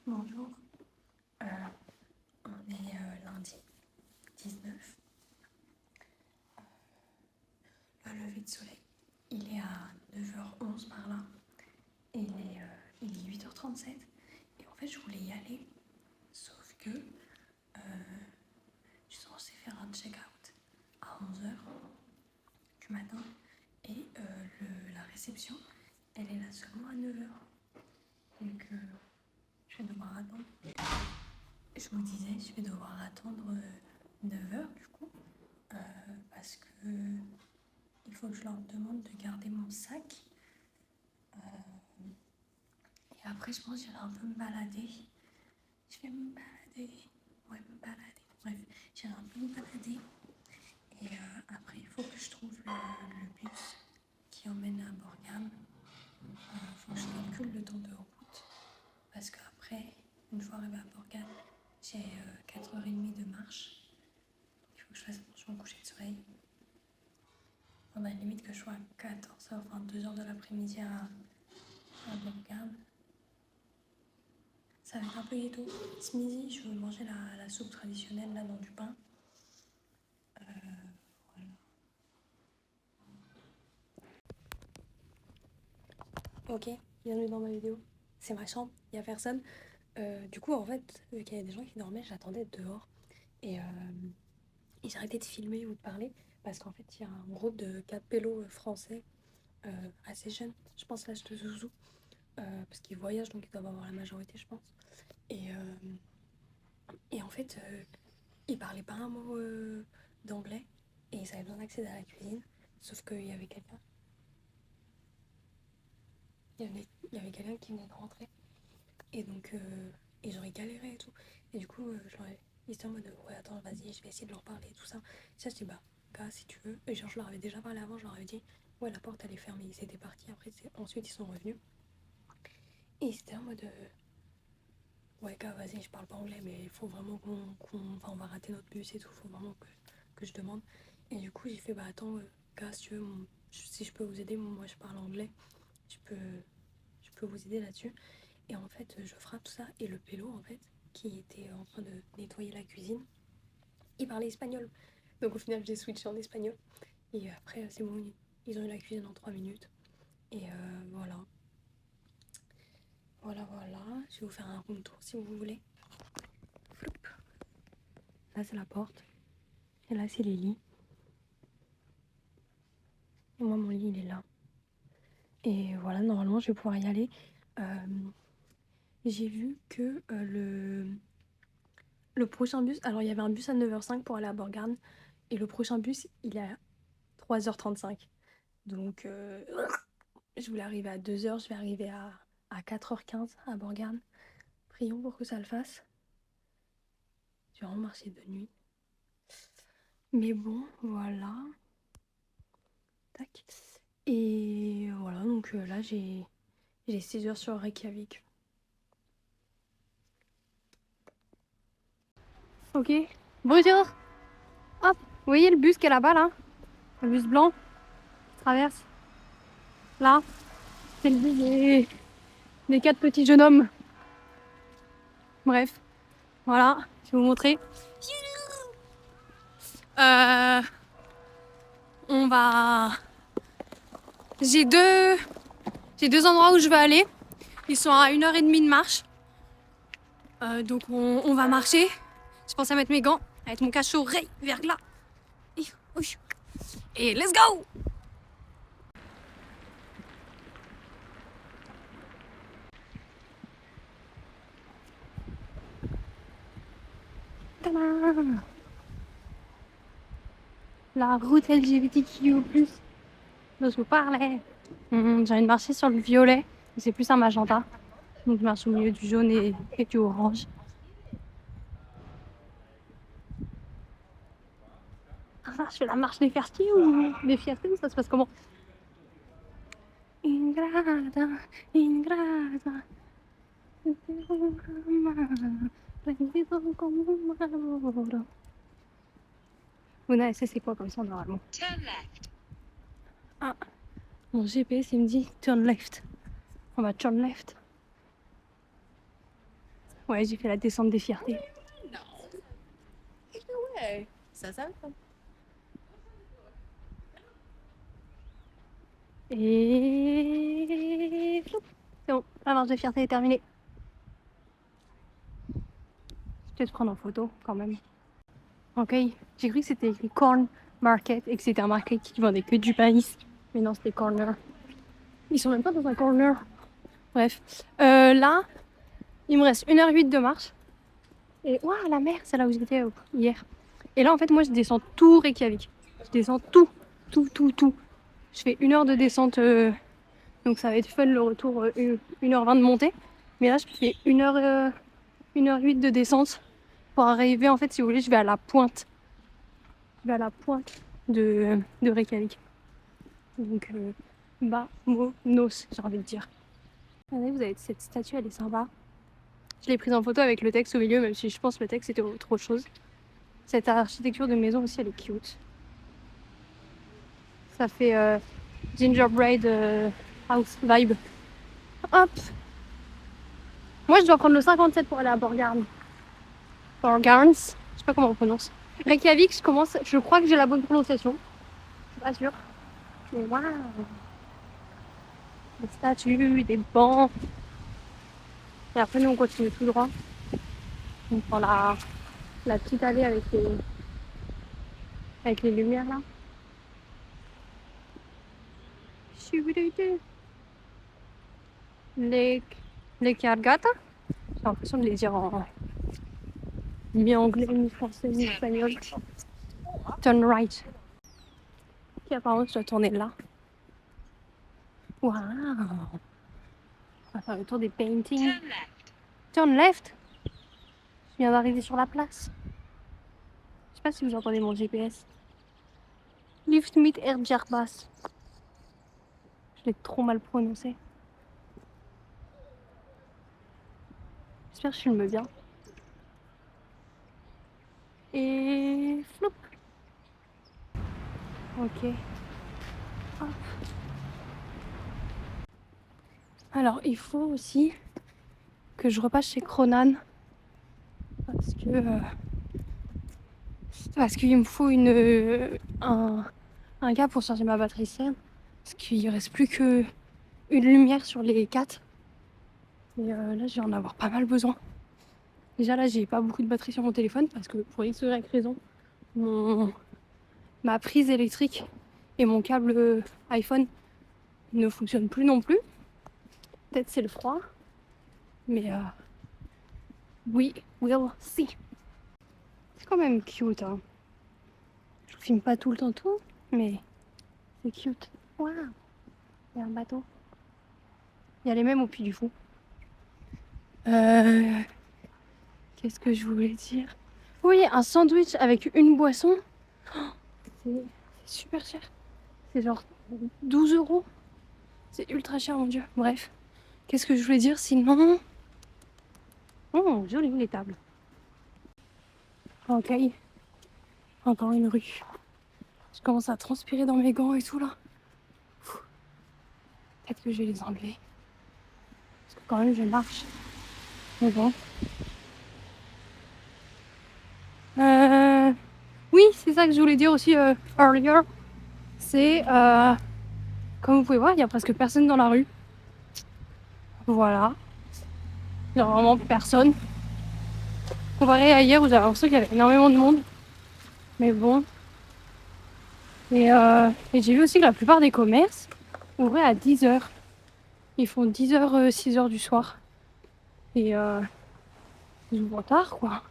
Bonjour, euh, on est lundi 19. Le lever de soleil, il est à 9h11 par là, et il est 8h37. Et en fait, je voulais y aller, sauf que je suis censée faire un check-out à 11h du matin, et la réception, elle est là seulement à 9h. Donc, je vais devoir attendre. Je me disais, je vais devoir attendre 9h du coup, parce que il faut que je leur demande de garder mon sac. Et après, je pense que j'irai un peu me balader. Je vais me balader. Ouais, me balader. Bref, j'irai un peu me balader. Et après, il faut que je trouve le bus qui emmène à Borgame. Il faut que je calcule le temps de route. Parce qu'après, une fois arrivé à Borgame, j'ai 4h30 de marche. Il faut que je fasse attention au coucher de soleil. On a limite que je sois à 14h, enfin 2h de l'après-midi à Borgame. Ça va être un peu ghetto. Ce midi, je veux manger la soupe traditionnelle là dans du pain. Voilà. Ok, bienvenue dans ma vidéo. C'est ma chambre, il n'y a personne. Du coup, en fait, vu qu'il y avait des gens qui dormaient, j'attendais dehors. Et j'ai arrêté de filmer ou de parler parce qu'en fait, il y a un groupe de 4 pélos français assez jeunes, je pense l'âge de Zouzou, parce qu'ils voyagent donc ils doivent avoir la majorité, je pense. Et en fait, ils parlaient pas un mot d'anglais et ils avaient besoin d'accéder à la cuisine. Sauf qu'il y avait quelqu'un. Il y avait quelqu'un qui venait de rentrer. Et donc, ils auraient galéré et tout. Et du coup, ils étaient en mode ouais, attends, vas-y, je vais essayer de leur parler et tout ça. Ça, je dis bah, gars, si tu veux. Et genre, je leur avais déjà parlé avant, je leur avais dit ouais, la porte elle est fermée. Ils étaient partis. Après, ensuite, ils sont revenus. Et ils étaient en mode ouais, gars, vas-y, je parle pas anglais, mais il faut vraiment enfin, on va rater notre bus et tout. Faut vraiment que je demande. Et du coup, j'ai fait bah, attends, gars, si tu veux, si je peux vous aider, moi je parle anglais. Je peux vous aider là-dessus. Et en fait, je frappe tout ça. Et le pélo, en fait, qui était en train de nettoyer la cuisine, il parlait espagnol. Donc au final, j'ai switché en espagnol. Et après, c'est bon, ils ont eu la cuisine en 3 minutes. Et voilà. Voilà, voilà. Je vais vous faire un room tour si vous voulez. Floup. Là, c'est la porte. Et là, c'est les lits. Et moi, mon lit, il est là. Et voilà, normalement, je vais pouvoir y aller. J'ai vu que le prochain bus... Alors, il y avait un bus à 9h05 pour aller à Borgarnes. Et le prochain bus, il est à 3h35. Donc, je voulais arriver à 2h. Je vais arriver à 4h15 à Borgarnes. Prions pour que ça le fasse. Je vais vraiment marcher de nuit. Mais bon, voilà. Tac. Et voilà, donc là, j'ai 6h sur Reykjavik. Ok. Bonjour. Hop, vous voyez le bus qui est là-bas, là? Le bus blanc qui traverse. Là, c'est le bus des 4 petits jeunes hommes. Bref, voilà, je vais vous montrer. On va... J'ai deux endroits où je veux aller. Ils sont à 1h30 de marche. Donc on va marcher. Je pense à mettre mes gants, à mettre mon cachot Ray vers là. Et let's go! Tadam! La route LGBTQ+, dont je vous parlais. J'ai envie de marcher sur le violet, c'est plus un magenta. Donc je marche au milieu du jaune et du orange. Ah, je fais la marche des fiertés ou des fiertés, ça se passe comment? Ingrata, ingrata. Ouna, ça c'est quoi comme ça normalement? Ah, mon GPS il me dit turn left. On va turn left. Ouais, j'ai fait la descente des fiertés. Non. Ouais, ça va. Et... floup. C'est bon, la marche de fierté est terminée. Je vais te prendre en photo quand même. Ok, j'ai cru que c'était écrit Corn Market et que c'était un market qui vendait que du maïs. Mais non, c'était corner. Ils sont même pas dans un corner. Bref. Là, il me reste 1h08 de marche. Et waouh, la mer, c'est là où j'étais hier. Et là, en fait, moi, je descends tout Reykjavik. Je descends tout, tout, tout, tout. Je fais 1 heure de descente, donc ça va être fun le retour, 1h20 de montée. Mais là, je fais 1h08 de descente pour arriver, en fait, si vous voulez, je vais à la pointe. Je vais à la pointe de Reykjavik. Donc, Vamonos, j'ai envie de dire. Regardez, vous avez cette statue, elle est sympa. Je l'ai prise en photo avec le texte au milieu, même si je pense que le texte était autre chose. Cette architecture de maison aussi, elle est cute. Ça fait gingerbread house vibe. Hop. Moi, je dois prendre le 57 pour aller à Borgarnes. Borgarnes, je sais pas comment on prononce. Reykjavik, je crois que j'ai la bonne prononciation. Je suis pas sûre. Mais waouh. Des statues, des bancs. Et après, nous, on continue tout droit. On prend la petite allée avec les lumières là. Lake Argata. J'ai l'impression de les dire en mi-anglais, mi-français, mi-espagnol. Turn right. Ok, apparemment, je dois tourner là. Waouh. On va faire le tour des paintings. Turn left. Je viens d'arriver sur la place. Je sais pas si vous entendez mon GPS. Lift mit Erjarbas. Je l'ai trop mal prononcé. J'espère que je filme bien. Et flop. Ok. Hop. Alors, il faut aussi que je repasse chez Cronan parce qu'il me faut un gars pour charger ma batterie cerne. Parce qu'il reste plus que une lumière sur les 4. Et là, je vais en avoir pas mal besoin. Déjà, là, j'ai pas beaucoup de batterie sur mon téléphone parce que pour X ou Y raison, ma prise électrique et mon câble iPhone ne fonctionnent plus non plus. Peut-être c'est le froid, mais we will see. C'est quand même cute, hein. Je filme pas tout le temps tout, mais c'est cute. Waouh, il y a un bateau. Il y a les mêmes au Puy du Fou. Qu'est-ce que je voulais dire? Oui, un sandwich avec une boisson. C'est super cher. C'est genre 12 €. C'est ultra cher, mon dieu. Bref. Qu'est-ce que je voulais dire sinon? Oh, joli les tables. Ok. Encore une rue. Je commence à transpirer dans mes gants et tout là. Peut-être que je vais les enlever. Parce que quand même, je marche. Mais bon. Oui, c'est ça que je voulais dire aussi earlier. C'est, comme vous pouvez voir, il n'y a presque personne dans la rue. Voilà. Il n'y a vraiment personne. Comparé à hier où j'avais l'impression qu'il y avait énormément de monde. Mais bon. Et j'ai vu aussi que la plupart des commerces ouvraient à 10h. Ils font 10h, 6h du soir. Et ils ouvrent tard, quoi.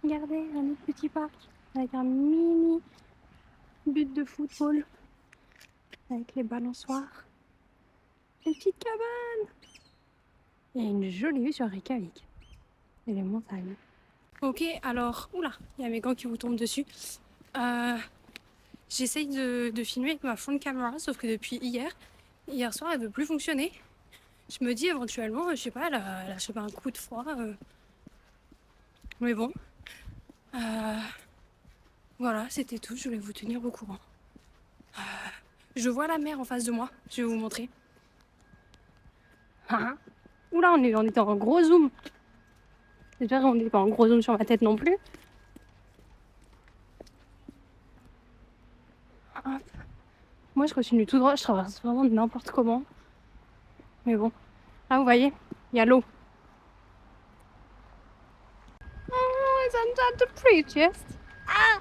Regardez, un autre petit parc avec un mini but de football. Avec les balançoires. Une petite cabane. Et une jolie vue sur Reykjavik. Et les montagnes. Ok, alors, oula, il y a mes gants qui vous tombent dessus. J'essaye de filmer avec ma phone camera, sauf que depuis hier soir, elle veut plus fonctionner. Je me dis éventuellement, je sais pas, elle a je sais pas, un coup de froid. Mais bon. Voilà, c'était tout, je voulais vous tenir au courant. Je vois la mer en face de moi, je vais vous montrer. Hein? Oula, on était en gros zoom. Déjà, on n'est pas en gros zoom sur ma tête non plus. Hop. Moi, je continue tout droit. Je traverse vraiment n'importe comment. Mais bon. Là, vous voyez, il y a l'eau. Oh, isn't that the prettiest? Ah!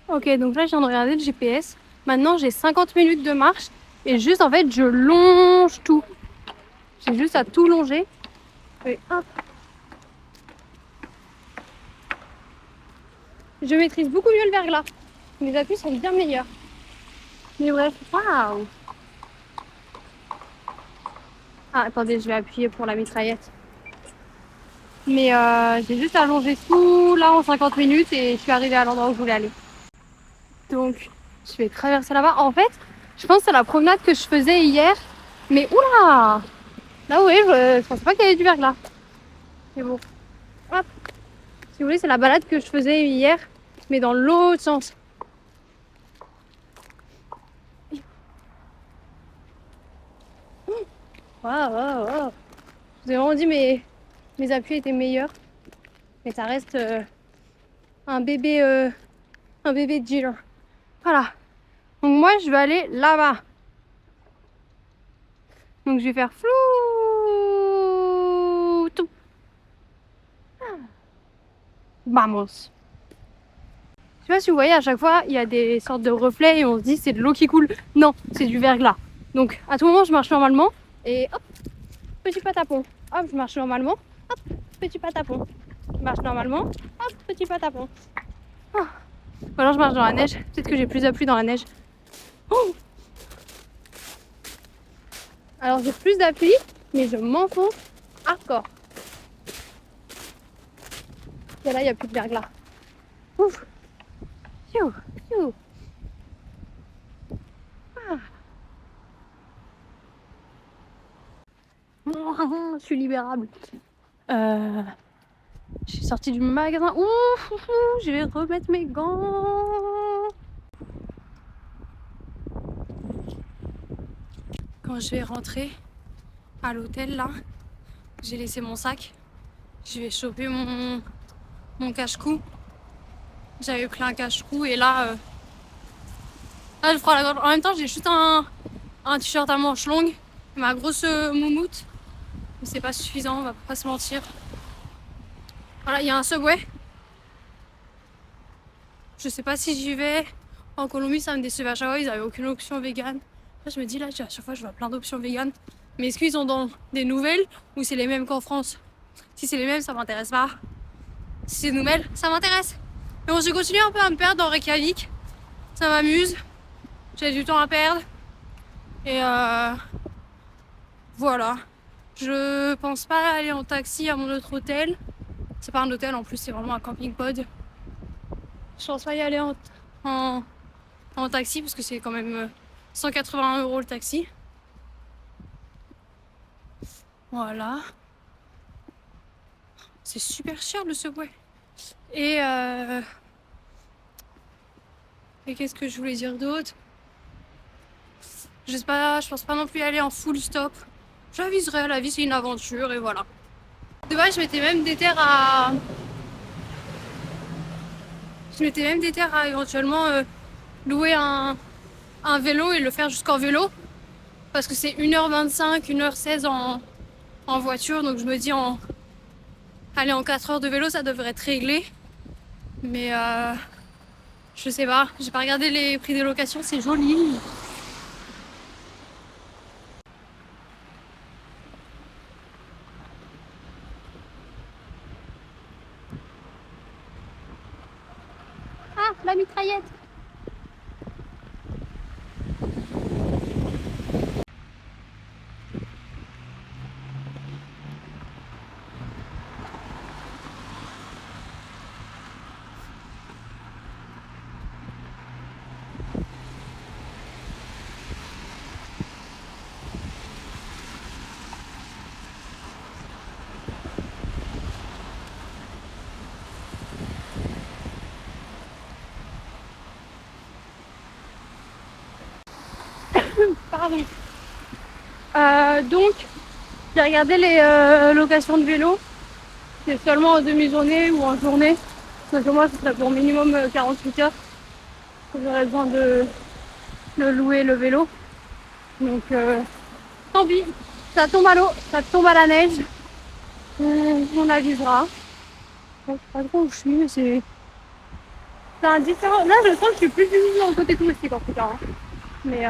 Ok, donc là, je viens de regarder le GPS. Maintenant, j'ai 50 minutes de marche. Et juste, en fait, je longe tout. J'ai juste à tout longer. Et hop. Je maîtrise beaucoup mieux le verglas. Mes appuis sont bien meilleurs. Mais bref, waouh! Ah, attendez, je vais appuyer pour la mitraillette. Mais j'ai juste à longer tout là en 50 minutes et je suis arrivée à l'endroit où je voulais aller. Donc, je vais traverser là-bas. En fait, je pense que c'est la promenade que je faisais hier. Mais oula! Là, vous voyez, je pensais pas qu'il y avait du verglas. Mais bon, hop. Si vous voulez, c'est la balade que je faisais hier, mais dans l'autre sens. Waouh, waouh, waouh. Je vous ai vraiment dit mes appuis étaient meilleurs. Mais ça reste un bébé dealer. Voilà. Donc moi, je vais aller là-bas. Donc je vais faire flou. Tout. Vamos. Je sais pas si vous voyez, à chaque fois, il y a des sortes de reflets et on se dit c'est de l'eau qui coule. Non, c'est du verglas. Donc à tout moment, je marche normalement et hop, petit patapon. Hop, je marche normalement. Hop, petit patapon. Je marche normalement. Hop, petit patapon. Oh. Ou alors je marche dans la neige. Peut-être que j'ai plus d'appui dans la neige. Oh. Alors j'ai plus d'appui, mais je m'enfonce hardcore. Et là, il n'y a plus de verglas. Ouf. Piou, piou. Ah. Je suis libérable. Je suis sortie du magasin. Ouf, je vais remettre mes gants. Quand je vais rentrer à l'hôtel, là, j'ai laissé mon sac. Je vais choper mon cache-cou. J'avais pris un cache-cou et là, je prends la gorge. En même temps, j'ai juste un t-shirt à manches longues, ma grosse moumoute. Mais c'est pas suffisant, on va pas se mentir. Voilà, il y a un Subway. Je sais pas si j'y vais. En Colombie, ça me décevait à chaque fois, ils avaient aucune option vegan. Là, je me dis, là, à chaque fois, je vois plein d'options vegan. Mais est-ce qu'ils ont dans des nouvelles ou c'est les mêmes qu'en France? Si c'est les mêmes, ça m'intéresse pas. Si c'est nouvelles, ça m'intéresse. Mais bon, je continue un peu à me perdre dans Reykjavik. Ça m'amuse. J'ai du temps à perdre. Et voilà. Je pense pas aller en taxi à mon autre hôtel. C'est pas un hôtel en plus, c'est vraiment un camping-pod. Je pense pas y aller en taxi parce que c'est quand même 180 € le taxi. Voilà. C'est super cher le Subway. Et qu'est-ce que je voulais dire d'autre? Je sais pas, je pense pas non plus aller en full stop. J'aviserai, la vie c'est une aventure et voilà. De base, je m'étais même déterre à éventuellement louer un vélo et le faire jusqu'en vélo. Parce que c'est 1h25, 1h16 en voiture. Donc je me dis aller en 4 heures de vélo, ça devrait être réglé. Mais je sais pas, j'ai pas regardé les prix des locations, c'est joli. Ah, la mitraillette. Pardon. Donc, J'ai regardé les locations de vélo. C'est seulement en demi-journée ou en journée. Parce que moi, ce serait pour minimum 48 heures que j'aurais besoin de louer le vélo. Donc, tant pis. Ça tombe à l'eau, ça tombe à la neige. On avisera. Je sais pas trop où je suis, mais c'est indifférent. Là, je sens que je suis plus dans le côté touristique en tout cas. Hein. Mais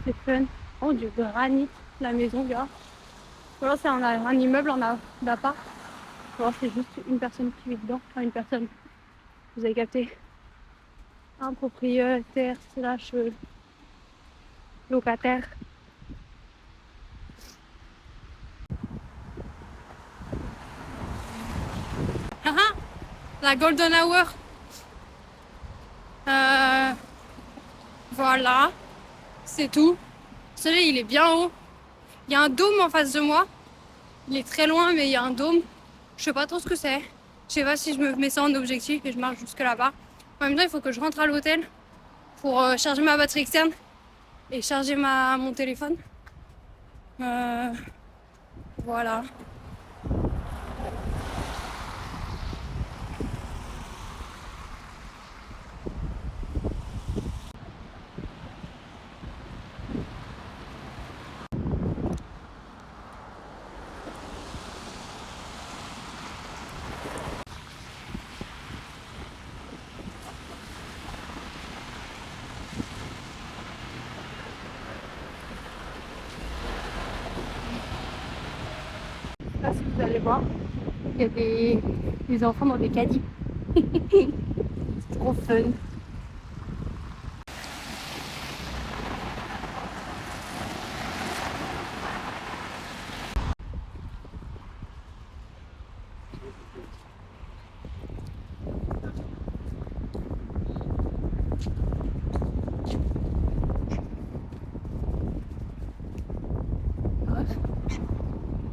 c'est fun. Oh, du granit, la maison, gars. Voilà, c'est un immeuble en d'appart. Alors, c'est juste une personne qui vit dedans. Enfin, une personne. Vous avez capté. Un propriétaire slash locataire. Ah ah, la Golden Hour. Voilà, c'est tout. Le soleil, il est bien haut. Il y a un dôme en face de moi. Il est très loin, mais il y a un dôme. Je sais pas trop ce que c'est. Je sais pas si je me mets ça en objectif et je marche jusque là-bas. En même temps, il faut que je rentre à l'hôtel pour charger ma batterie externe et charger mon téléphone. Voilà. Là, si vous allez voir, il y a des enfants dans des caddies. C'est trop fun.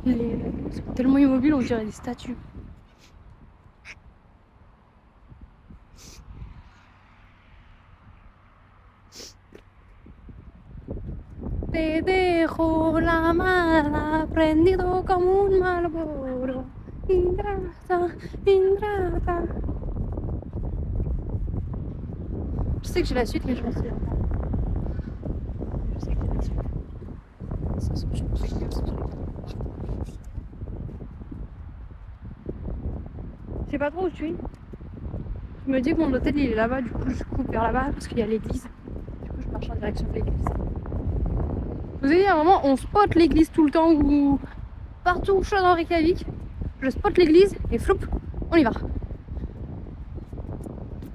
Ils sont tellement immobiles, on dirait des statues. Te dejo la mala prendido como un Marlboro. Ingrata, ingrata. Je sais que j'ai la suite, mais je m'en souviens pas. Je sais que j'ai la suite. Ça se joue. Je sais pas trop où je suis. Je me dis que mon hôtel il est là-bas, du coup je coupe vers là-bas parce qu'il y a l'église. Du coup je marche en direction de l'église. Je vous ai dit à un moment, on spot l'église tout le temps ou partout où je suis dans Reykjavik. Je spot l'église et floup, on y va. Donc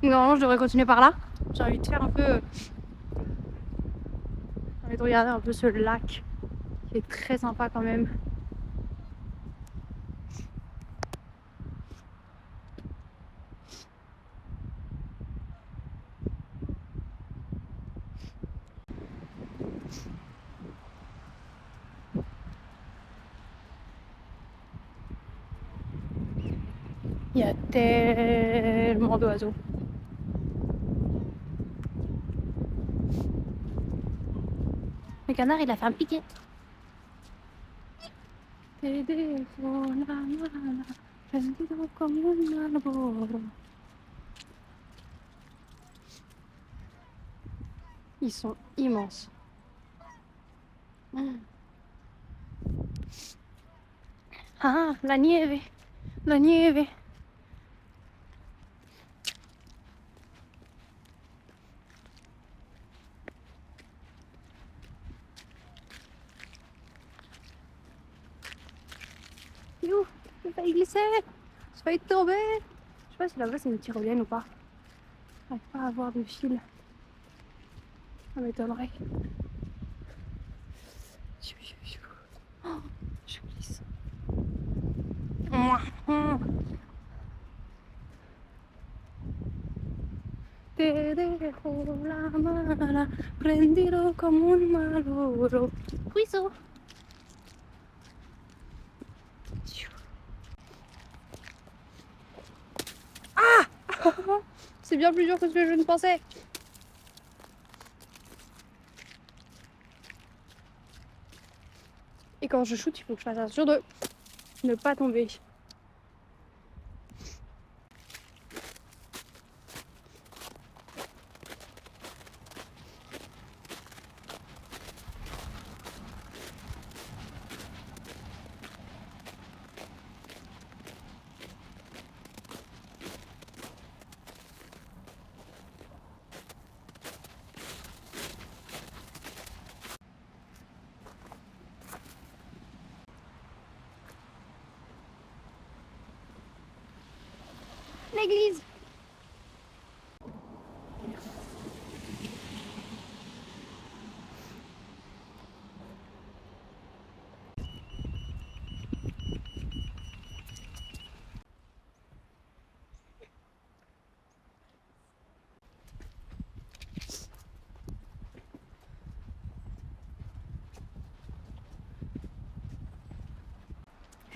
normalement je devrais continuer par là. J'ai envie de faire un peu. J'ai envie de regarder un peu ce lac qui est très sympa quand même. Il y a tellement d'oiseaux. Le canard, il a fait un piquet. Ils sont immenses. Ah, la nieve. La nieve. Youh, j'ai failli glisser. J'ai failli tomber. Je sais pas si là-bas c'est une tyrolienne ou pas. J'arrive pas à avoir de fil. Ça m'étonnerait. Oh, je glisse. Te dejo la mala prendido como un Marlboro. Ruiseau. Ah c'est bien plus dur que ce que je ne pensais. Et quand je shoot, il faut que je fasse attention de ne pas tomber. L'église.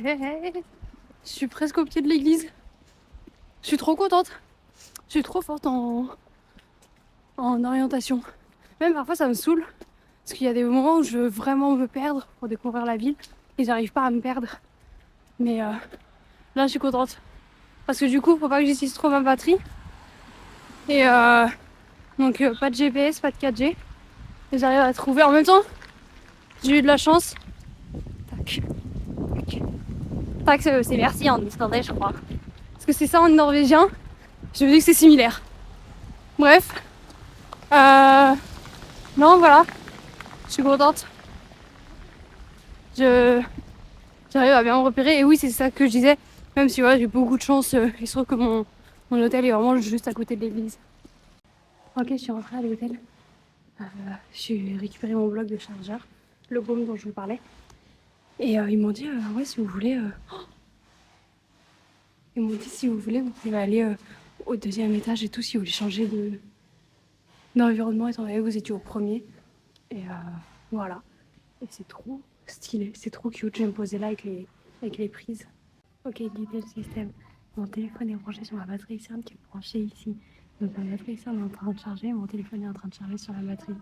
Hey, hey. Je suis presque au pied de l'église. Je suis trop contente. Je suis trop forte en orientation. Même parfois ça me saoule. Parce qu'il y a des moments où je veux vraiment me perdre pour découvrir la ville. Et j'arrive pas à me perdre. Mais là je suis contente. Parce que du coup faut pas que j'utilise trop ma batterie. Et donc pas de GPS, pas de 4G. Et j'arrive à trouver en même temps. J'ai eu de la chance. Tac. Tac, c'est merci en islandais je crois. Parce que c'est ça en norvégien. Je me dis que c'est similaire. Bref. Non, voilà. Je suis contente. J'arrive à bien me repérer. Et oui, c'est ça que je disais. Même si voilà, j'ai beaucoup de chance. Il se trouve que mon hôtel est vraiment juste à côté de l'église. Ok, je suis rentrée à l'hôtel. J'ai récupéré mon bloc de chargeur. Le baume dont je vous parlais. Et ils m'ont dit, ouais, si vous voulez... Ils m'ont dit, si vous voulez, vous pouvez aller au 2e étage et tout, si vous voulez changer d'environnement, étant donné que vous étiez au 1er. Et voilà. Et c'est trop stylé, c'est trop cute. Je vais me poser là avec les prises. Ok, guidé le système. Mon téléphone est branché sur ma batterie externe qui est branchée ici. Donc ma batterie externe est en train de charger, mon téléphone est en train de charger sur la batterie.